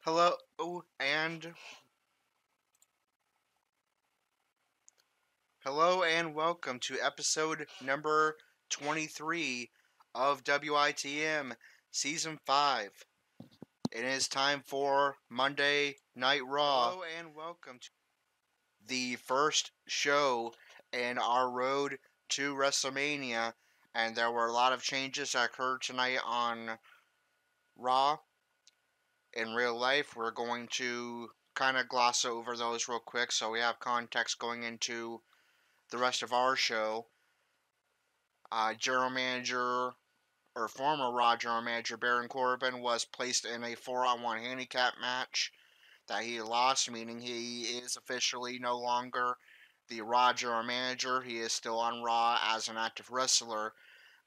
Hello and welcome to episode number 23 of WITM Season 5. It is time for Monday Night Raw. Hello and welcome to the first show in our road to WrestleMania, and there were a lot of changes that occurred tonight on Raw. In real life, we're going to kind of gloss over those real quick so we have context going into the rest of our show. General Manager, or former Raw General Manager Baron Corbin was placed in a 4-on-1 handicap match that he lost, meaning he is officially no longer the Raw General Manager. He is still on Raw as an active wrestler,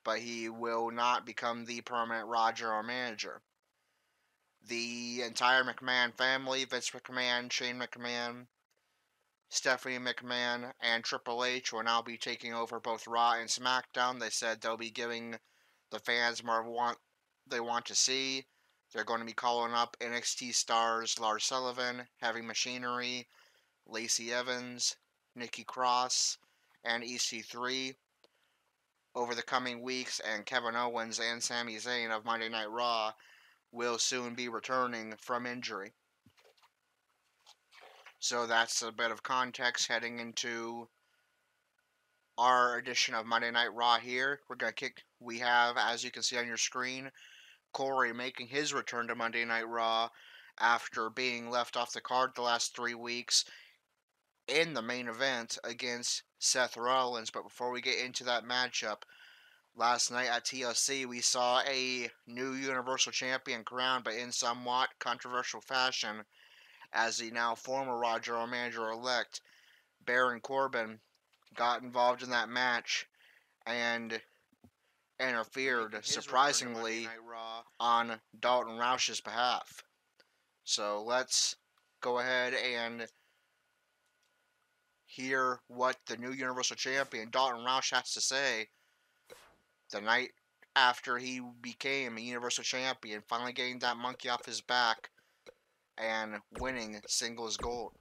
but he will not become the permanent Raw General Manager. The entire McMahon family, Vince McMahon, Shane McMahon, Stephanie McMahon, and Triple H will now be taking over both Raw and SmackDown. They said they'll be giving the fans more of they want to see. They're going to be calling up NXT stars Lars Sullivan, Heavy Machinery, Lacey Evans, Nikki Cross, and EC3 over the coming weeks, and Kevin Owens and Sami Zayn of Monday Night Raw will soon be returning from injury. So that's a bit of context heading into our edition of Monday Night Raw here. We have, as you can see on your screen, Corey making his return to Monday Night Raw after being left off the card the last 3 weeks in the main event against Seth Rollins. But before we get into that matchup, last night at TLC we saw a new Universal Champion crowned, but in somewhat controversial fashion, as the now former Raw General Manager-elect Baron Corbin got involved in that match and interfered, surprisingly, on Dalton Roush's behalf. So let's go ahead and hear what the new Universal Champion, Dalton Roush, has to say the night after he became a Universal Champion, finally getting that monkey off his back and winning singles gold.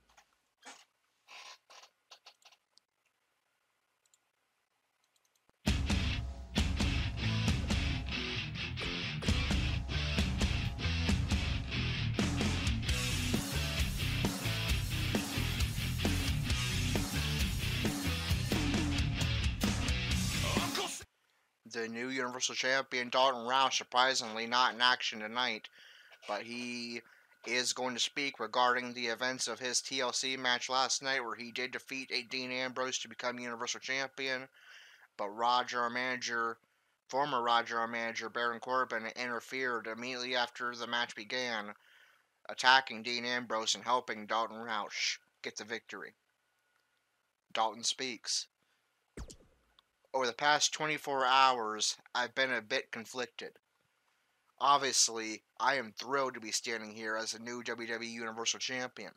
The new Universal Champion, Dalton Roush, surprisingly not in action tonight, but he is going to speak regarding the events of his TLC match last night, where he did defeat Dean Ambrose to become Universal Champion, but former Raw General Manager Baron Corbin interfered immediately after the match began, attacking Dean Ambrose and helping Dalton Roush get the victory. Dalton speaks. Over the past 24 hours, I've been a bit conflicted. Obviously, I am thrilled to be standing here as a new WWE Universal Champion,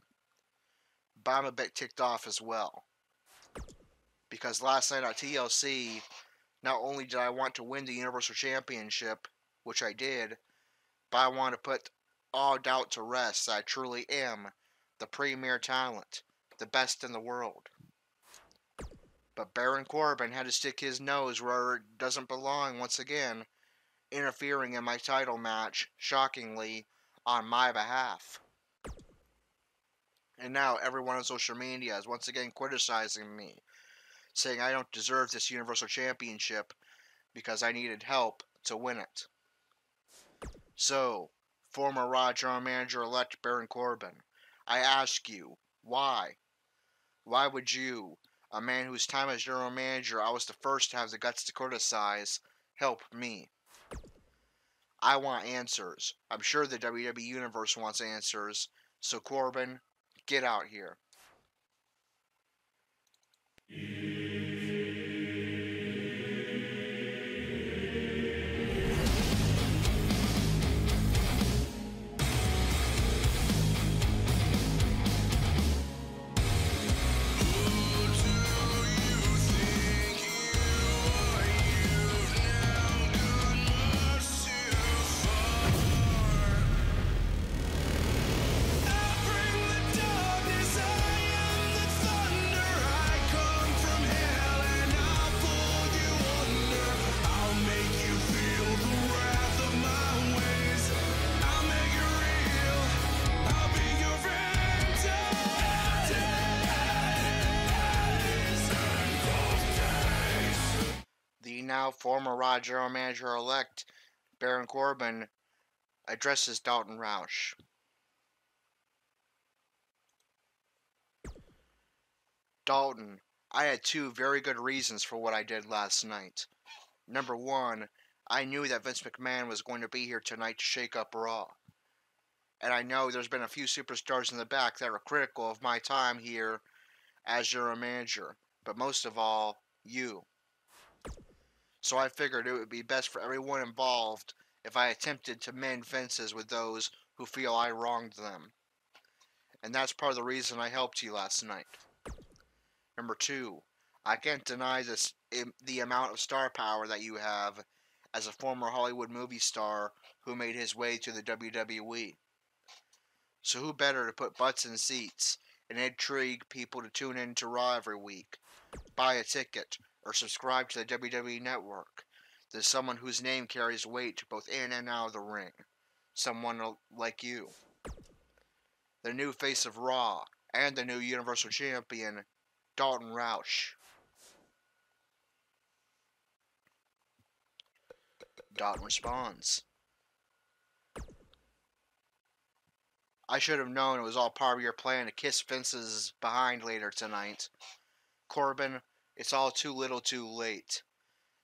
but I'm a bit ticked off as well. Because last night at TLC, not only did I want to win the Universal Championship, which I did, but I want to put all doubt to rest that I truly am the premier talent, the best in the world. But Baron Corbin had to stick his nose where it doesn't belong once again, interfering in my title match, shockingly, on my behalf. And now everyone on social media is once again criticizing me, saying I don't deserve this Universal Championship because I needed help to win it. So, former Raw General Manager-elect Baron Corbin, I ask you, why? Why would you, a man whose time as General Manager I was the first to have the guts to criticize, help me? I want answers. I'm sure the WWE Universe wants answers. So Corbin, get out here. now former Raw General Manager-elect Baron Corbin addresses Dalton Roush. Dalton, I had two very good reasons for what I did last night. Number one, I knew that Vince McMahon was going to be here tonight to shake up Raw. And I know there's been a few superstars in the back that are critical of my time here as general manager, but most of all, you. So I figured it would be best for everyone involved if I attempted to mend fences with those who feel I wronged them. And that's part of the reason I helped you last night. Number two, I can't deny the amount of star power that you have as a former Hollywood movie star who made his way to the WWE. So who better to put butts in seats and intrigue people to tune in to Raw every week, buy a ticket, or subscribe to the WWE Network than someone whose name carries weight both in and out of the ring. Someone like you. The new face of Raw and the new Universal Champion, Dalton Roush. Dalton responds. I should have known it was all part of your plan to kiss Vince's behind later tonight. Corbin, it's all too little too late.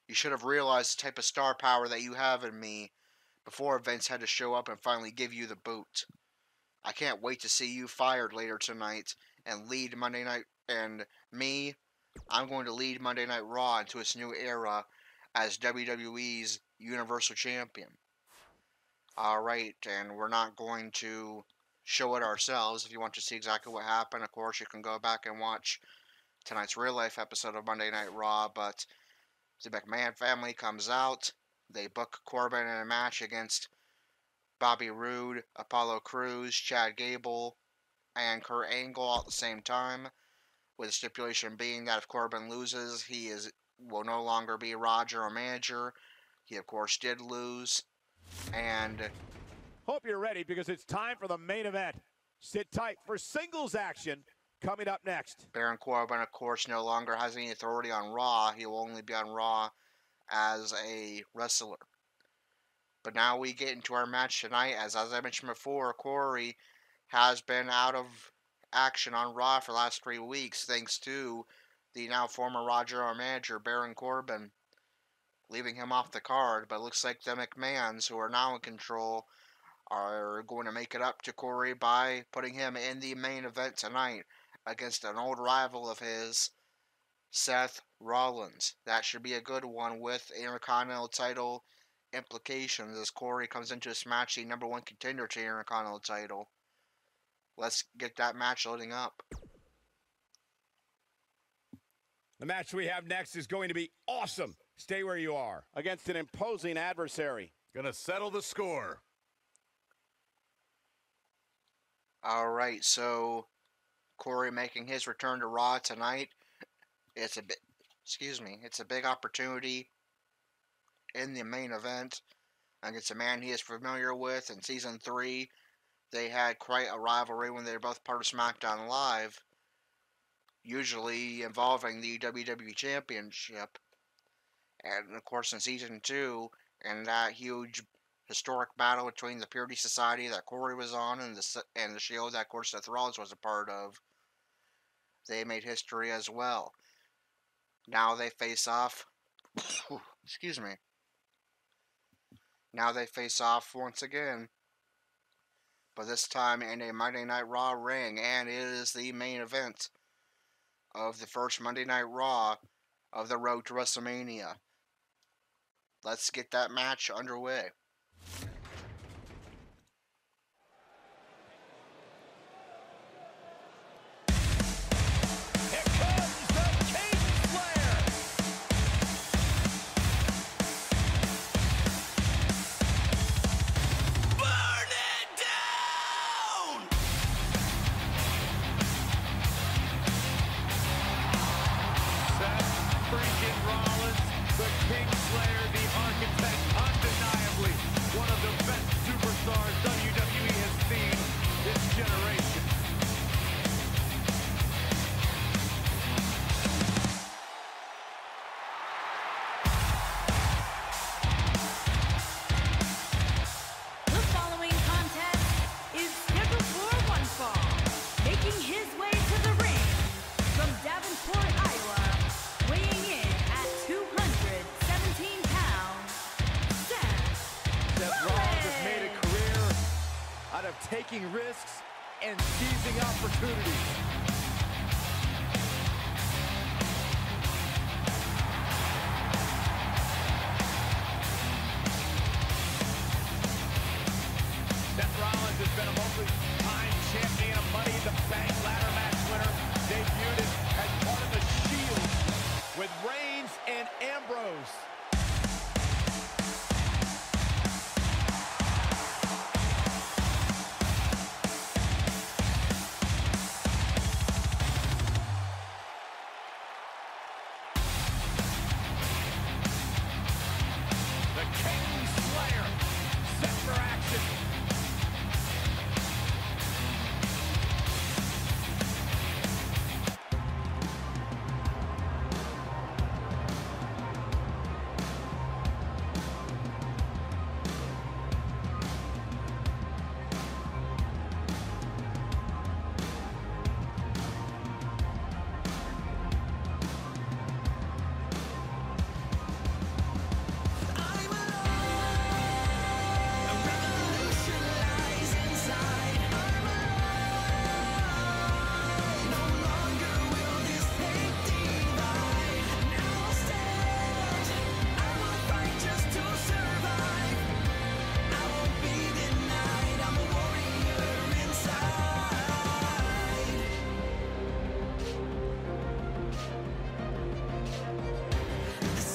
You should have realized the type of star power that you have in me before Vince had to show up and finally give you the boot. I can't wait to see you fired later tonight and lead Monday Night, and me, I'm going to lead Monday Night Raw into its new era as WWE's Universal Champion. Alright, and we're not going to show it ourselves. If you want to see exactly what happened, of course, you can go back and watch tonight's real-life episode of Monday Night Raw, but the McMahon family comes out. They book Corbin in a match against Bobby Roode, Apollo Crews, Chad Gable, and Kurt Angle at the same time, with the stipulation being that if Corbin loses, he will no longer be Raw General Manager. He, of course, did lose, and hope you're ready because it's time for the main event. Sit tight for singles action coming up next. Baron Corbin, of course, no longer has any authority on Raw. He will only be on Raw as a wrestler. But now we get into our match tonight. As I mentioned before, Corey has been out of action on Raw for the last 3 weeks, thanks to the now former Raw General Manager, Baron Corbin, leaving him off the card. But it looks like the McMahons, who are now in control, are going to make it up to Corey by putting him in the main event tonight against an old rival of his, Seth Rollins. That should be a good one with Intercontinental title implications as Corey comes into this match the #1 contender to the Intercontinental title. Let's get that match loading up. The match we have next is going to be awesome. Stay where you are. Against an imposing adversary. Gonna settle the score. Alright, so Corey making his return to Raw tonight. It's a big opportunity in the main event against a man he is familiar with. In Season 3, they had quite a rivalry when they were both part of SmackDown Live, usually involving the WWE Championship. And, of course, in Season 2, in that huge historic battle between the Purity Society that Corey was on and the Shield that, of course, Seth Rollins was a part of, they made history as well. Now they face off. Excuse me. Now they face off once again, but this time in a Monday Night Raw ring, and it is the main event of the first Monday Night Raw of the road to WrestleMania. Let's get that match underway. Rollins, the King Slayer, the Architect, undeniably taking risks and seizing opportunities. Seth Rollins has been a multi-time champion, a Money in the Bank ladder match winner, debuted as part of the Shield with Reigns and Ambrose. The King Slayer set for action.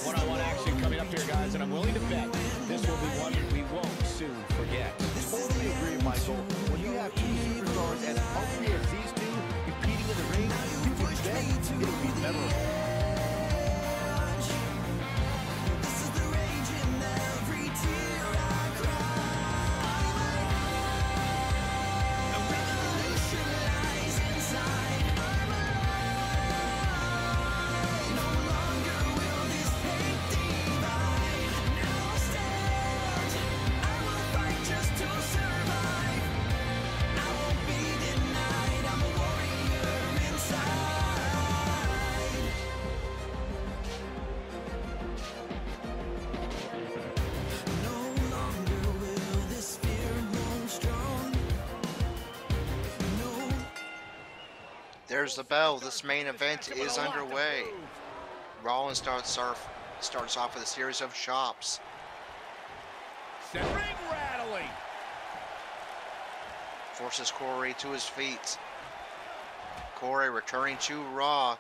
One-on-one action coming up here, guys, and I'm willing to bet this will be one we won't soon forget. Totally agree, Michael. When you have two superstars as hungry as these two competing in the ring, you can bet it'll be memorable. There's the bell. This main event is underway. Rollins starts off with a series of chops. Ring rattling. Forces Corey to his feet. Corey returning to Raw.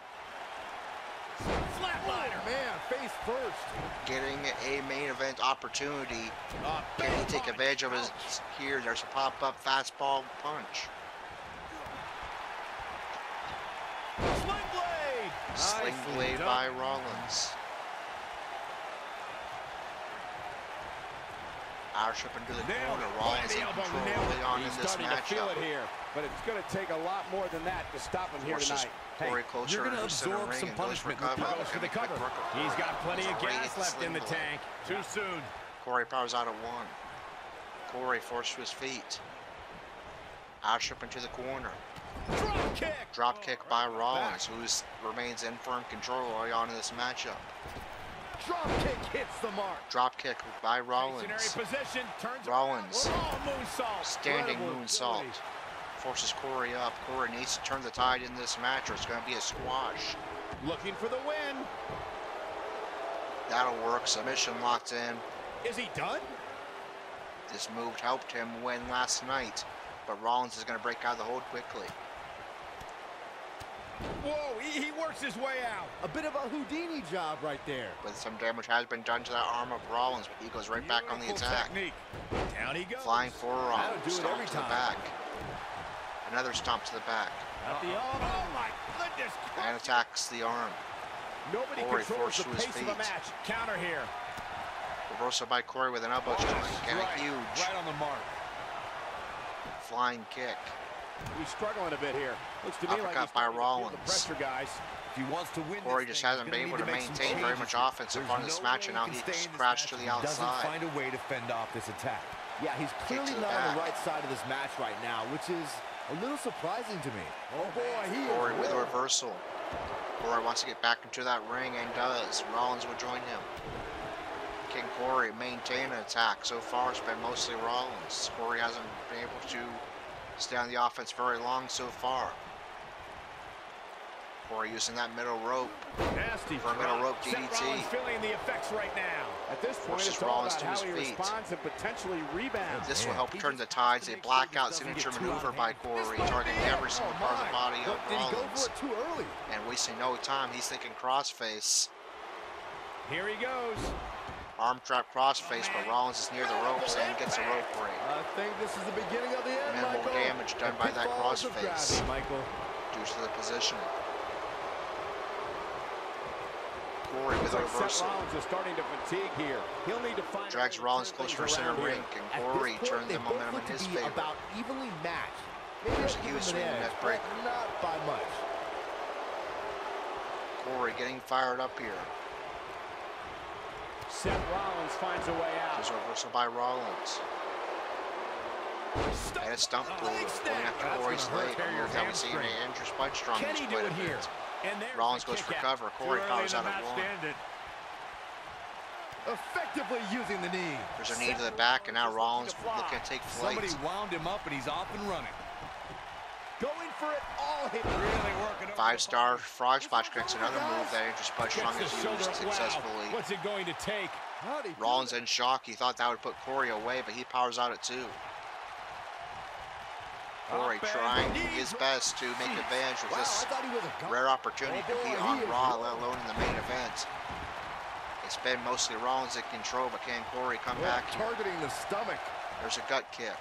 Flatliner. Man, face first. Getting a main event opportunity. Can he take advantage of his here? There's a pop-up fastball punch. Sling blade. Sling blade by Rollins. Roush up into the corner. Rollins in control early on in this Feel it matchup. here, but it's going to take a lot more than that to stop him here tonight. Corey closer you're to gonna the center absorb ring some and goes for punishment. cover. He goes for the cover. He's got plenty of gas left in the tank. Too soon. Corey powers out at one. Corey forced to his feet. Roush up into the corner. Drop kick. Drop kick by Rollins, who remains in firm control early on in this matchup. Drop kick hits the mark. Drop kick by Rollins. Stationary position, turns Rollins. around. Oh, moonsault. Standing Incredible moonsault. ability. Forces Corey up. Corey needs to turn the tide in this match or it's going to be a squash. Looking for the win. That'll work. Submission locked in. Is he done? This move helped him win last night, but Rollins is going to break out of the hold quickly. Whoa, he works his way out. A bit of a Houdini job right there. But some damage has been done to that arm of Rollins, but he goes right back on the attack. Technique. Down he goes. Flying forearm. That'll do it Stomp every to the time. back. Another stomp to the back. At the arm. Oh my goodness. And attacks the arm. Nobody Corey controls forced the to his pace of a feet. match. Counter here. Reversal by Corey with an elbow strike. And a Right. huge Right on the mark. flying kick. He's struggling a bit here. Looks to me like Uppercut he's by starting to feel Rollins. the pressure, guys. If he wants to win Corey this just thing, hasn't he's been gonna able to need make some maintain very changes. much offense so There's far in this no match, way and now he can he's stay in this scratched to match the if he doesn't outside. find a way to fend off this attack. Yeah, he's clearly to the not on the back. right side of this match right now, which is a little surprising to me. Oh boy, he Corey is with a real. reversal. Corey wants to get back into that ring and does. Rollins will join him. Can Corey maintain an attack? So far it's been mostly Rollins. Corey hasn't been able to Stay on the offense very long so far. Corey using that middle rope Nasty for a middle rope Seth DDT. Rollins feeling the effects right now. At this point, Forces it's all Rollins about to how his he feet. responds and potentially rebounds. This will help turn the tides. A blackout signature maneuver by Corey, targeting every single part of the body of Did he go for Rollins. it too early? And wasting no time, he's thinking crossface. Here he goes. Arm trap crossface, but Rollins is near the ropes and gets a rope break. I think this is the beginning of the end, Minimal Michael. damage done by that Pitfalls of crossface gravity, Michael. due to the positioning. Corey with a Looks like Seth reversal. Rollins is starting to fatigue here. He'll need to find Drags Rollins closer to center ring, and At Corey this point, turns they the both momentum in look to his be favor. about evenly matched. Maybe There's a they'll give huge him swing an in edge, that but breaker. not by much. Corey getting fired up here. Seth Rollins finds a way out. There's a reversal by Rollins. And a stump pull going after Corey's leg. A move that we see in Andrew Spud Strong Can use he do quite a it here? bit. And there's Rollins the goes for kick cover. out. Corey Too early powers in out the of match one. to end it. Effectively using the knee. There's a knee to the back, and now Rollins looking to take flight. Somebody wound him up, and he's off and running. Going for it all hit. Really working. Five-star frog splash connects another move that Andrew Spud Strong Gets the has shoulder used up. successfully. Wow. What's it going to take? How'd he do Rollins that? in shock. He thought that would put Corey away, but he powers out at two. Corey Up and trying knee his drop. best to make advantage with Wow, I this thought he was a gun. rare opportunity to Oh, boy, compete he on is Raw, rolling. let alone in the main event. It's been mostly Rollins in control, but can Corey come back here? Targeting the stomach. There's a gut kick.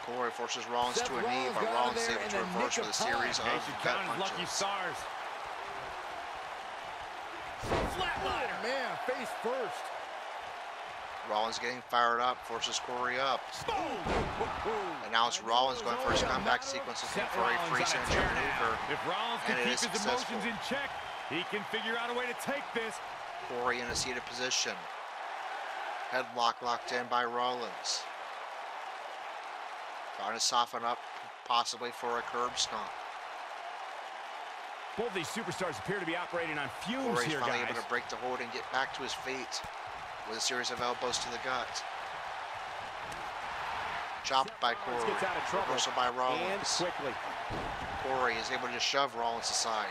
Corey forces Rollins Seth to a knee, Rollins but got Rollins in is there able in to the reverse nick with a of series time. of They should gut count his lucky punches. stars. Flatliner. Oh, man, face first. Rollins getting fired up, forces Corey up. Boom. And now it's Rollins going for his comeback sequence, looking Seth for a Rollins free on a signature tear now. maneuver. If Rollins And can it keep is his successful. emotions in check, he can figure out a way to take this. Corey in a seated position. Headlock locked in by Rollins. Trying to soften up, possibly for a curb stomp. Both these superstars appear to be operating on fumes Corey's here, finally guys. able to break the hold and get back to his feet with a series of elbows to the gut. Chopped by Corey. Gets out of trouble. Reversal by And Rollins. quickly. Corey is able to shove Rollins aside,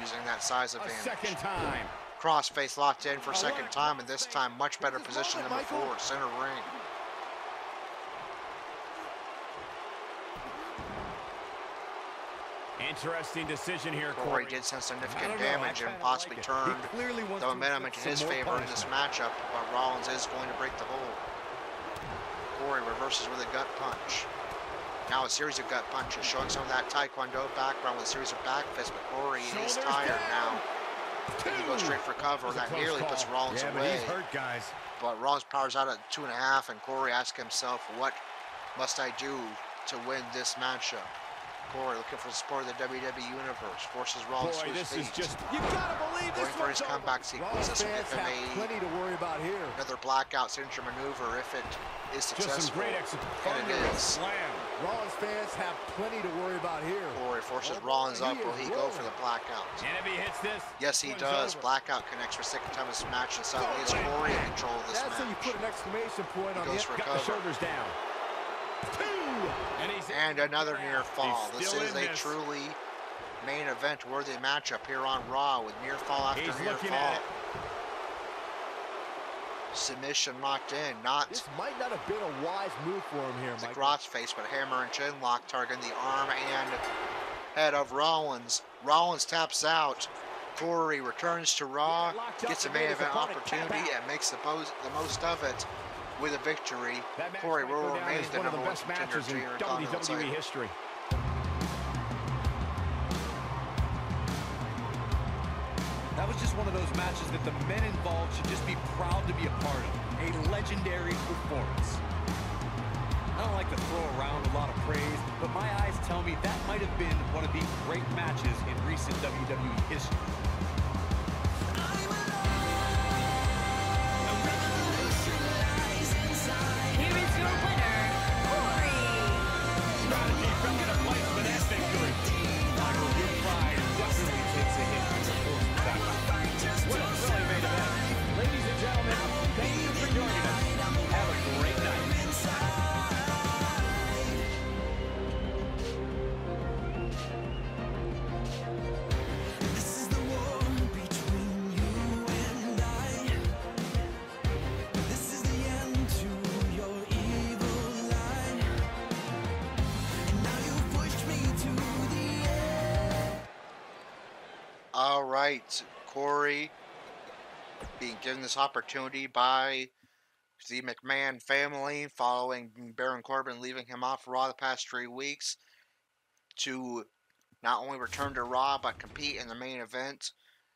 using that size A advantage. second time. Crossface locked in for a second time, and this time much better position than before. Center ring. Interesting decision here, Corey Corey. did some I significant don't know, damage I and kinda possibly like it. turn He clearly wants the to momentum inflict into his some more favor in this matchup, but Rollins is going to break the hold. Corey reverses with a gut punch. Now a series of gut punches, showing some of that Taekwondo background with a series of back fists, but Corey is Shoulders tired down. now. And he goes straight for cover, and that close nearly call. puts Rollins Yeah, but away. he's hurt, guys. But Rollins powers out at 2.5, and Corey asks himself, what must I do to win this matchup? Corey looking for the support of the WWE Universe, forces Rollins Boy, to his this is feet. just, you gotta believe this Going for his one's over. comeback sequence. Rollins This will give fans have him plenty to worry about here. another blackout signature maneuver if it is Just some successful. great execution. And it is. Slam. Rollins fans have plenty to worry about here. Corey forces Oh, boy, Rollins up. he Will is he go rolling. for the blackout? And if he hits this, Yes, he one's does. over. Blackout connects for second time in this match, and suddenly it's Corey in control of this That's how you match. put an exclamation point on goes the for Got the cover. shoulders down. And, he's And another near fall. He's This still is in a this. truly main event worthy matchup here on Raw with near fall after He's near looking fall. at it. Submission locked in, not This might not have been a wise move for him here, the Mike. crossface, but hammer and chin lock targeting the arm and head of Rollins. Rollins taps out. Corey returns to Raw, Locked up gets a and main made his event opponent tap opportunity, out. and makes the most of it with a victory. That match Corey might go will down remain as the one of number the one best contender matches to in your Intercontinental WWE title. history. That was just one of those matches that the men involved should just be proud to be a part of. A legendary performance. I don't like to throw around a lot of praise, but my eyes tell me that might have been one of the great matches in recent WWE history. Here is your winner, Corey. Strategy fell into place for that victory. Michael, your pride definitely takes a hit when you're forced to back. What a thrilling main event. Ladies and gentlemen, thank you for joining us. Have a great night. right, Corey being given this opportunity by the McMahon family following Baron Corbin leaving him off Raw the past 3 weeks to not only return to Raw but compete in the main event,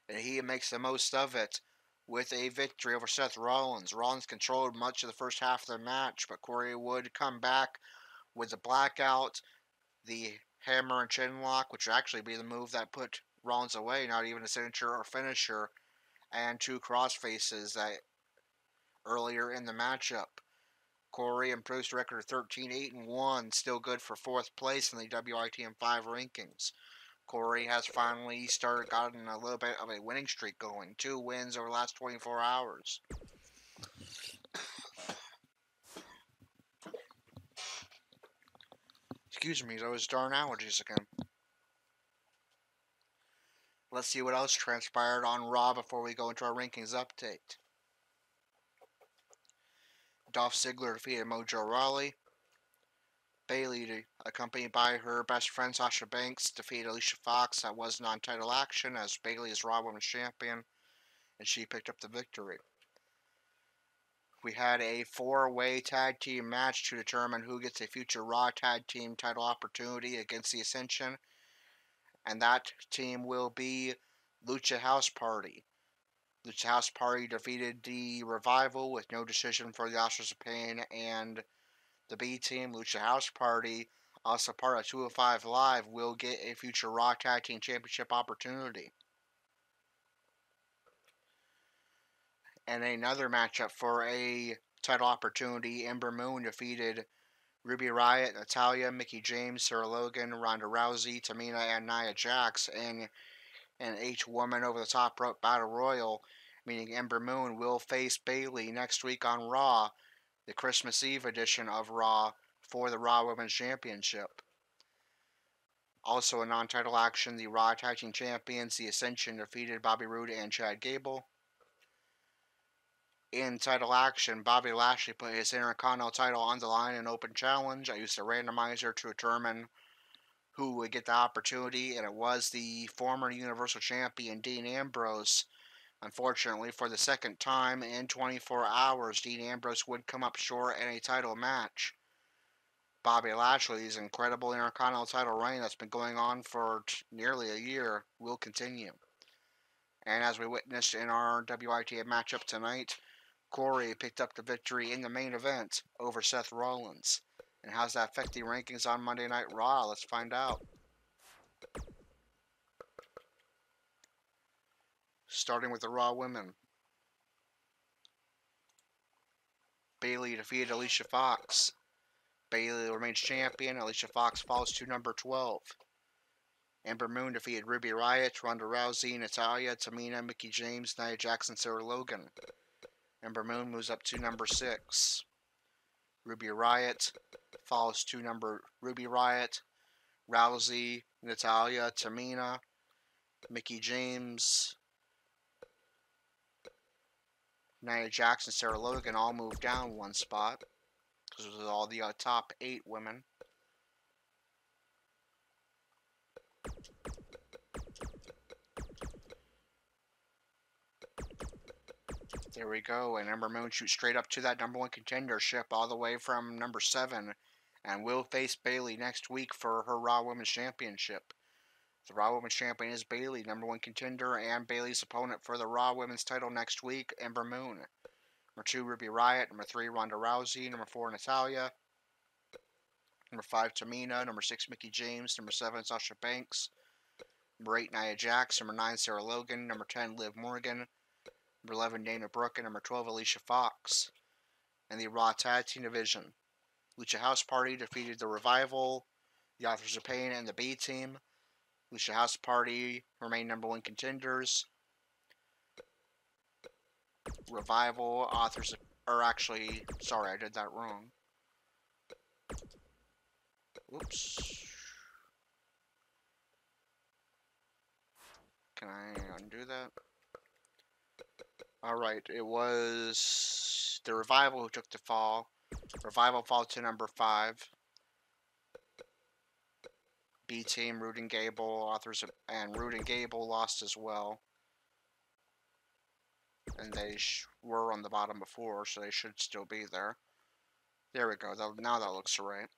and he makes the most of it with a victory over Seth Rollins. Rollins controlled much of the first half of the match, but Corey would come back with the blackout, the hammer and chin lock, which would actually be the move that put Rollins away, not even a signature or finisher, and 2 crossfaces that earlier in the matchup. Corey improves to a record of 13-8-1, still good for 4th place in the WITM 5 rankings. Corey has finally gotten a little bit of a winning streak going. 2 wins over the last 24 hours. Excuse me, those darn allergies again. Let's see what else transpired on Raw before we go into our rankings update. Dolph Ziggler defeated Mojo Rawley. Bayley, accompanied by her best friend Sasha Banks, defeated Alicia Fox. That was non-title action as Bayley is Raw Women's Champion, and she picked up the victory. We had a 4-way tag team match to determine who gets a future Raw tag team title opportunity against the Ascension, and that team will be Lucha House Party. Lucha House Party defeated the Revival with no decision for the Authors of Pain and the B Team. Lucha House Party, also part of 205 Live, will get a future Raw Tag Team Championship opportunity. And another matchup for a title opportunity, Ember Moon defeated Ruby Riott, Natalya, Mickie James, Sarah Logan, Ronda Rousey, Tamina, and Nia Jax in an 8-woman over-the-top rope battle royal, meaning Ember Moon will face Bayley next week on Raw, the Christmas Eve edition of Raw, for the Raw Women's Championship. Also a non-title action, the Raw Tag Team Champions, the Ascension, defeated Bobby Roode and Chad Gable. In title action, Bobby Lashley put his Intercontinental title on the line in open challenge. I used a randomizer to determine who would get the opportunity, and it was the former Universal Champion Dean Ambrose. Unfortunately, for the second time in 24 hours, Dean Ambrose would come up short in a title match. Bobby Lashley's incredible Intercontinental title reign that's been going on for nearly a year will continue. And as we witnessed in our WITA matchup tonight, Corey picked up the victory in the main event over Seth Rollins. And how's that affect the rankings on Monday Night Raw? Let's find out. Starting with the Raw women. Bayley defeated Alicia Fox. Bayley remains champion. Alicia Fox falls to number 12. Ember Moon defeated Ruby Riott, Ronda Rousey, Natalya, Tamina, Mickie James, Nia Jax, Sarah Logan. Ember Moon moves up to number 6. Ruby Riott falls to Ruby Riott, Rousey, Natalya, Tamina, Mickie James, Nia Jax, Sarah Logan all move down 1 spot. This was all the top 8 women. There we go, and Ember Moon shoots straight up to that number 1 contendership all the way from number 7, and will face Bayley next week for her Raw Women's Championship. The Raw Women's Champion is Bayley, number 1 contender, and Bayley's opponent for the Raw Women's title next week, Ember Moon. Number 2, Ruby Riott. Number 3, Ronda Rousey. Number 4, Natalya. Number 5, Tamina. Number 6, Mickie James. Number 7, Sasha Banks. Number 8, Nia Jax. Number 9, Sarah Logan. Number 10, Liv Morgan. Number 11, Dana Brooke. And number 12, Alicia Fox. And the Raw Tag Team Division. Lucha House Party defeated the Revival, the Authors of Pain, and the B Team. Lucha House Party remain number 1 contenders. Revival, Authors of... Or actually, sorry, I did that wrong. Oops. Can I undo that? Alright, it was the Revival who took the fall. Revival fall to number 5. B Team, Roode and Gable, Roode and Gable lost as well. and they were on the bottom before, so they should still be there. There we go. Now that looks right.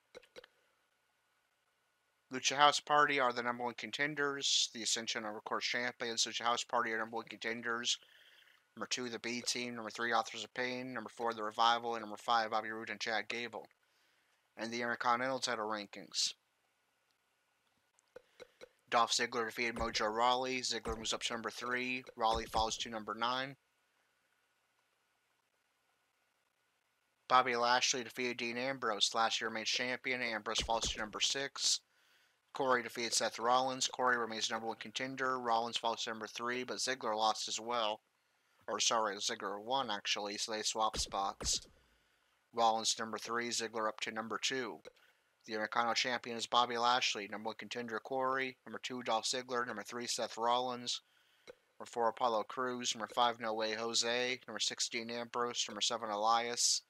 Lucha House Party are the number 1 contenders. The Ascension are, of course, champions. Lucha House Party are number 1 contenders. Number 2, the B Team. Number 3, Authors of Pain. Number 4, the Revival. And number 5, Bobby Roode and Chad Gable. And the Intercontinental title rankings. Dolph Ziggler defeated Mojo Rawley. Ziggler moves up to number 3. Rawley falls to number 9. Bobby Lashley defeated Dean Ambrose. Last year remains champion. Ambrose falls to number 6. Corey defeated Seth Rollins. Corey remains number 1 contender. Rollins falls to number 3, but Ziggler lost as well. Or sorry, Ziggler won actually, so they swapped spots. Rollins number 3, Ziggler up to number 2. The Intercontinental Champion is Bobby Lashley. Number 1 contender Corey. Number 2, Dolph Ziggler. Number 3, Seth Rollins. Number 4, Apollo Crews. Number 5, No Way Jose. Number 16, Ambrose. Number 7, Elias.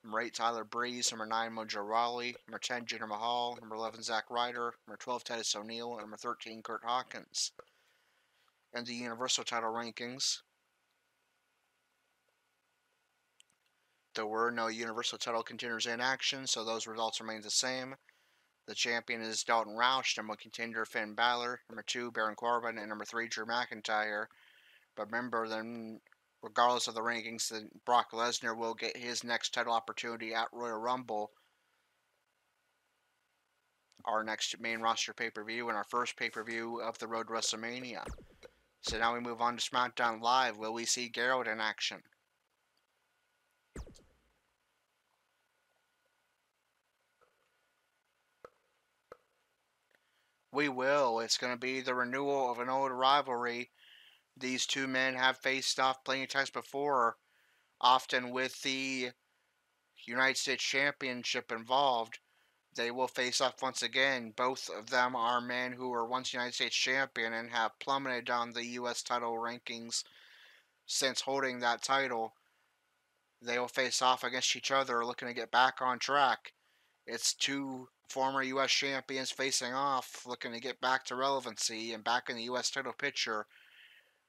Number 8, Tyler Breeze. Number 9, Mojo Rawley. Number 10, Jinder Mahal. Number 11, Zack Ryder. Number 12, Titus O'Neil. And number 13, Kurt Hawkins. And the Universal title rankings. There were no Universal title contenders in action, so those results remain the same. The champion is Dalton Roush. Number 1 contender Finn Balor. Number 2, Baron Corbin. And number 3, Drew McIntyre. But remember, then, regardless of the rankings, then Brock Lesnar will get his next title opportunity at Royal Rumble, our next main roster pay-per-view and our first pay-per-view of the road to WrestleMania. So now we move on to SmackDown Live. Will we see Gerald in action? We will. It's going to be the renewal of an old rivalry. These two men have faced off plenty of times before, often with the United States Championship involved. They will face off once again. Both of them are men who were once United States Champion and have plummeted down the U.S. title rankings since holding that title. They will face off against each other, looking to get back on track. It's two former U.S. champions facing off, looking to get back to relevancy and back in the U.S. title picture.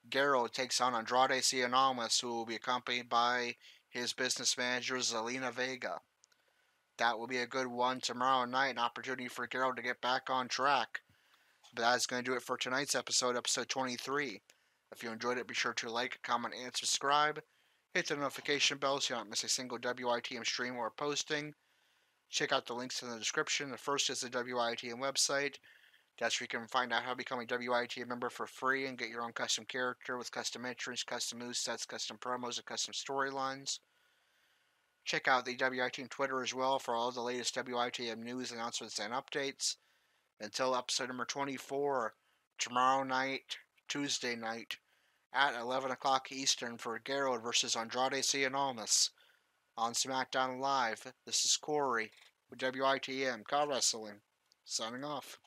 Gerald takes on Andrade Cien Almas, who will be accompanied by his business manager, Zelina Vega. That will be a good one tomorrow night, an opportunity for Gerald to get back on track. But that's going to do it for tonight's episode 23. If you enjoyed it, be sure to like, comment, and subscribe. Hit the notification bell so you don't miss a single WITM stream or posting. Check out the links in the description. The first is the WITM website. That's where you can find out how to become a WITM member for free and get your own custom character with custom entries, custom movesets, custom promos, and custom storylines. Check out the WITM Twitter as well for all the latest WITM news, announcements, and updates. Until episode number 24, tomorrow night, Tuesday night, at 11 o'clock Eastern for Gerald versus Andrade Cien Almas on SmackDown Live. This is Corey with WITM Car Wrestling, signing off.